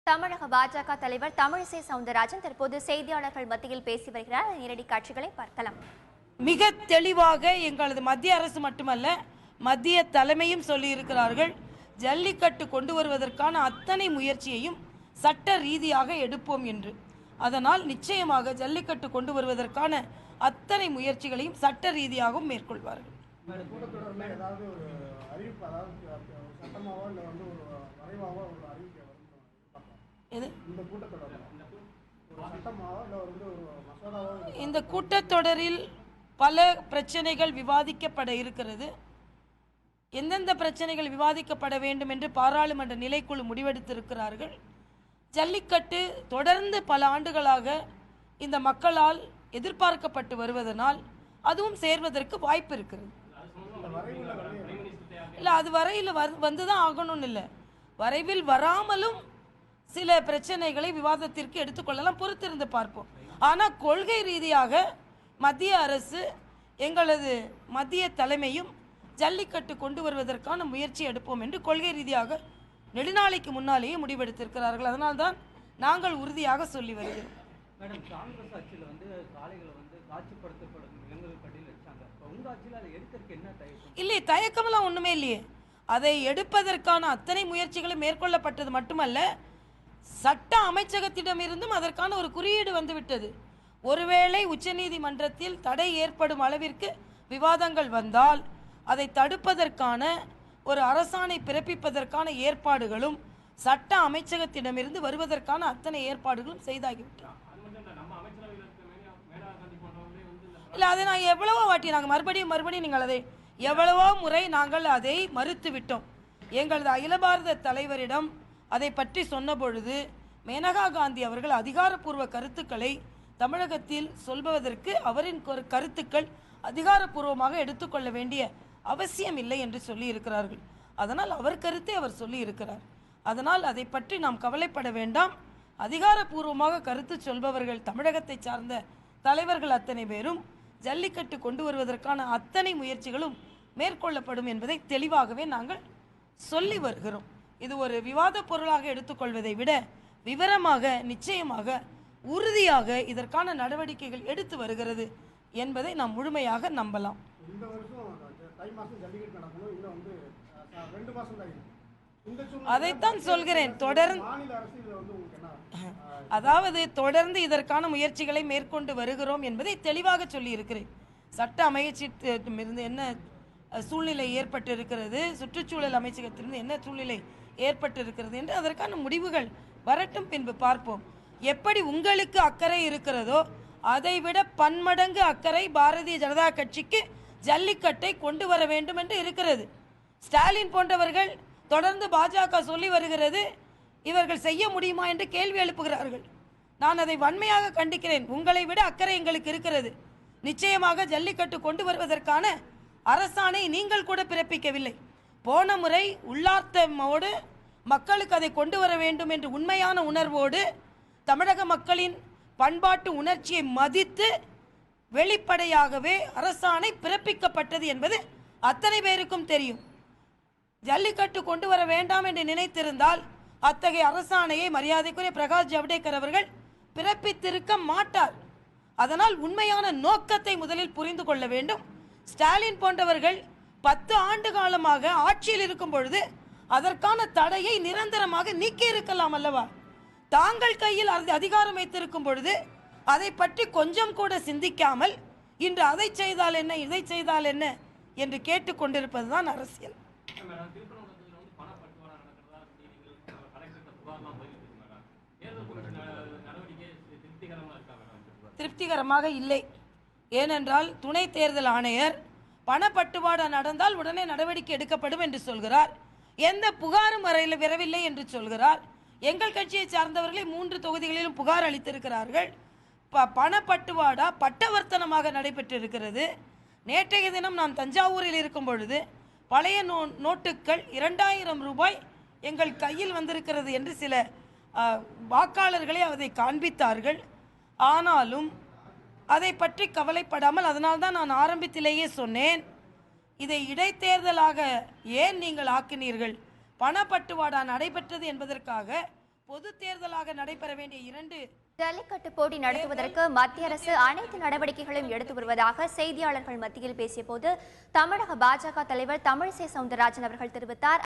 தமிழக பாஜக தலைவர் தமிழிசை சவுந்தரராஜன் தற்போது செய்தியாளர்கள் மத்தியில் பேசி வருகிறார். நேரடி காட்சிகளை பார்க்கலாம். மிக தெளிவாக எங்களது மத்திய அரசு மட்டுமல்ல, மத்திய தலைமையும் சொல்லி இருக்கிறார்கள், ஜல்லிக்கட்டு கொண்டு வருவதற்கான அத்தனை முயற்சியையும் சட்ட ரீதியாக எடுப்போம் என்று. அதனால் நிச்சயமாக ஜல்லிக்கட்டு கொண்டு வருவதற்கான அத்தனை முயற்சிகளையும் சட்ட ரீதியாகவும் மேற்கொள்வார்கள். இந்த கூட்டத்தொடரில் பல பிரச்சனைகள் விவாதிக்கப்பட இருக்கிறது. எந்தெந்த பிரச்சனைகள் விவாதிக்கப்பட வேண்டும் என்று பாராளுமன்ற நிலைக்குழு முடிவெடுத்திருக்கிறார்கள். ஜல்லிக்கட்டு தொடர்ந்து பல ஆண்டுகளாக இந்த மக்களால் எதிர்பார்க்கப்பட்டு வருவதனால் அதுவும் சேர்வதற்கு வாய்ப்பு இருக்கிறது. இல்லை, அது வரையில் வந்துதான் ஆகணும்னு இல்லை, வரைவில் வராமலும் சில பிரச்சனைகளை விவாதத்திற்கு எடுத்துக்கொள்ளலாம், பொறுத்திருந்து பார்ப்போம். ஆனால் கொள்கை ரீதியாக மத்திய அரசு, எங்களது மத்திய தலைமையும் ஜல்லிக்கட்டு கொண்டு வருவதற்கான முயற்சி எடுப்போம் என்று கொள்கை ரீதியாக நெடுநாளைக்கு முன்னாலேயே முடிவெடுத்திருக்கிறார்கள். அதனால்தான் நாங்கள் உறுதியாக சொல்லி வருகிறோம். மேடம், காங்கிரஸ் ஆட்சியில் காளைகளை காட்சிப்படுத்தப்படும் விலங்குகள் பட்டியல் வச்சாங்க. உங்கள் ஆட்சியில் அதை எடுக்கிறதுக்கு என்ன தயக்கம்? இல்லை, தயக்கமெல்லாம் ஒன்றுமே இல்லையே. அதை எடுப்பதற்கான அத்தனை முயற்சிகளும் மேற்கொள்ளப்பட்டது மட்டுமல்ல, சட்ட அமைச்சகத்திடமிருந்தும் அதற்கான ஒரு குறியீடு வந்துவிட்டது. ஒருவேளை உச்சநீதிமன்றத்தில் தடை ஏற்படும் அளவிற்கு விவாதங்கள் வந்தால் அதை தடுப்பதற்கான ஒரு அரசாணை பிறப்பிப்பதற்கான ஏற்பாடுகளும் சட்ட அமைச்சகத்திடமிருந்து வருவதற்கான அத்தனை ஏற்பாடுகளும் செய்தாகிவிட்டோம். இல்லை, அதை நான் எவ்வளவோ வாட்டி நாங்கள் மறுபடியும் நீங்கள் அதை எவ்வளவோ முறை நாங்கள் அதை மறுத்து விட்டோம். எங்களது அகில பாரத தலைவரிடம் அதை பற்றி சொன்ன பொழுது மேனகா காந்தி அவர்கள் அதிகாரப்பூர்வ கருத்துக்களை தமிழகத்தில் சொல்வதற்கு அவரின் கருத்துக்கள் அதிகாரப்பூர்வமாக எடுத்துக்கொள்ள வேண்டிய அவசியம் இல்லை என்று சொல்லி இருக்கிறார்கள். அதனால் அவர் கருத்தை அவர் சொல்லி இருக்கிறார். அதனால் அதை பற்றி நாம் கவலைப்பட வேண்டாம். அதிகாரப்பூர்வமாக கருத்து சொல்பவர்கள் தமிழகத்தை சார்ந்த தலைவர்கள் அத்தனை பேரும் ஜல்லிக்கட்டு கொண்டு வருவதற்கான அத்தனை முயற்சிகளும் மேற்கொள்ளப்படும் என்பதை தெளிவாகவே நாங்கள் சொல்லி வருகிறோம். இது ஒரு விவாத பொருளாக எடுத்துக்கொள்வதை விட விவரமாக, நிச்சயமாக, உறுதியாக இதற்கான நடவடிக்கைகள் எடுத்து வருகிறது என்பதை நாம் முழுமையாக நம்பலாம். அதைத்தான் சொல்கிறேன். தொடர்ந்து இதற்கான முயற்சிகளை மேற்கொண்டு வருகிறோம் என்பதை தெளிவாக சொல்லி இருக்கிறேன். சட்ட அமைச்சகத்திலிருந்து என்ன சூழ்நிலை ஏற்பட்டு இருக்கிறது, சுற்றுச்சூழல் அமைச்சகத்திலிருந்து என்ன சூழ்நிலை ஏற்பட்டு இருக்கிறது என்று அதற்கான முடிவுகள் வரட்டும், பின்பு பார்ப்போம். எப்படி உங்களுக்கு அக்கறை இருக்கிறதோ அதைவிட பன்மடங்கு அக்கறை பாரதிய ஜனதா கட்சிக்கு ஜல்லிக்கட்டை கொண்டு வர வேண்டும் என்று இருக்கிறது. ஸ்டாலின் போன்றவர்கள் தொடர்ந்து பாஜக சொல்லி வருகிறது, இவர்கள் செய்ய முடியுமா என்று கேள்வி எழுப்புகிறார்கள். நான் அதை வன்மையாக கண்டிக்கிறேன். உங்களை விட அக்கறை எங்களுக்கு இருக்கிறது. நிச்சயமாக ஜல்லிக்கட்டு கொண்டு வருவதற்கான அரசாணை நீங்கள் கூட பிறப்பிக்கவில்லை. போன முறை உள்ளார்த்தமோடு மக்களுக்கு அதை கொண்டு வர வேண்டும் என்று உண்மையான உணர்வோடு தமிழக மக்களின் பண்பாட்டு உணர்ச்சியை மதித்து வெளிப்படையாகவே அரசாணை பிறப்பிக்கப்பட்டது என்பது அத்தனை பேருக்கும் தெரியும். ஜல்லிக்கட்டு கொண்டு வர வேண்டாம் என்று நினைத்திருந்தால் அத்தகைய அரசாணையை மரியாதைக்குரிய பிரகாஷ் ஜவடேகர் அவர்கள் பிறப்பித்திருக்க மாட்டார். அதனால் உண்மையான நோக்கத்தை முதலில் புரிந்து கொள்ள வேண்டும். ஸ்டாலின் போன்றவர்கள் 10 ஆண்டு காலமாக ஆட்சியில் இருக்கும் பொழுது அதற்கான தடையை நிரந்தரமாக நீக்கி இருக்கலாம் அல்லவா? தாங்கள் கையில் அதிகாரம் வைத்திருக்கும் பொழுது அதை பற்றி கொஞ்சம் கூட சிந்திக்காமல் இன்று அதை செய்தால் என்ன, இதை செய்தால் என்ன என்று கேட்டுக்கொண்டிருப்பதுதான் அரசியல். திருப்திகரமாக இல்லை. ஏனென்றால் துணை தேர்தல் ஆணையர் பணப்பட்டுவாடா நடந்தால் உடனே நடவடிக்கை எடுக்கப்படும் என்று சொல்கிறார். எந்த புகாரும் வரவில்லை என்று சொல்கிறார். எங்கள் கட்சியை சார்ந்தவர்களை 3 தொகுதிகளிலும் புகார் அளித்திருக்கிறார்கள். பணப்பட்டுவாடா பட்டவர்த்தனமாக நடைபெற்றிருக்கிறது. நேற்றைய தினம் நான் தஞ்சாவூரில் இருக்கும் பொழுது பழைய நோட்டுக்கள் 2000 ரூபாய் எங்கள் கையில் வந்திருக்கிறது என்று சில வாக்காளர்களை அதை காண்பித்தார்கள். ஆனாலும் அதை பற்றி கவலைப்படாமல், அதனால்தான் நான் ஆரம்பத்திலேயே சொன்னேன், இதை இடைத்தேர்தலாக ஏன் நீங்கள் ஆக்கினீர்கள்? பணப்பட்டுவாடா நடைபெற்றது என்பதற்காக பொது தேர்தலாக நடைபெற வேண்டிய 2 ஜல்லிக்கட்டு போட்டி நடத்துவதற்கு மத்திய அரசு அனைத்து நடவடிக்கைகளையும் எடுத்து வருவதாக செய்தியாளர்கள் மத்தியில் பேசிய போது தமிழக பாஜக தலைவர் தமிழிசை சவுந்தரராஜன் அவர்கள் தெரிவித்தார்.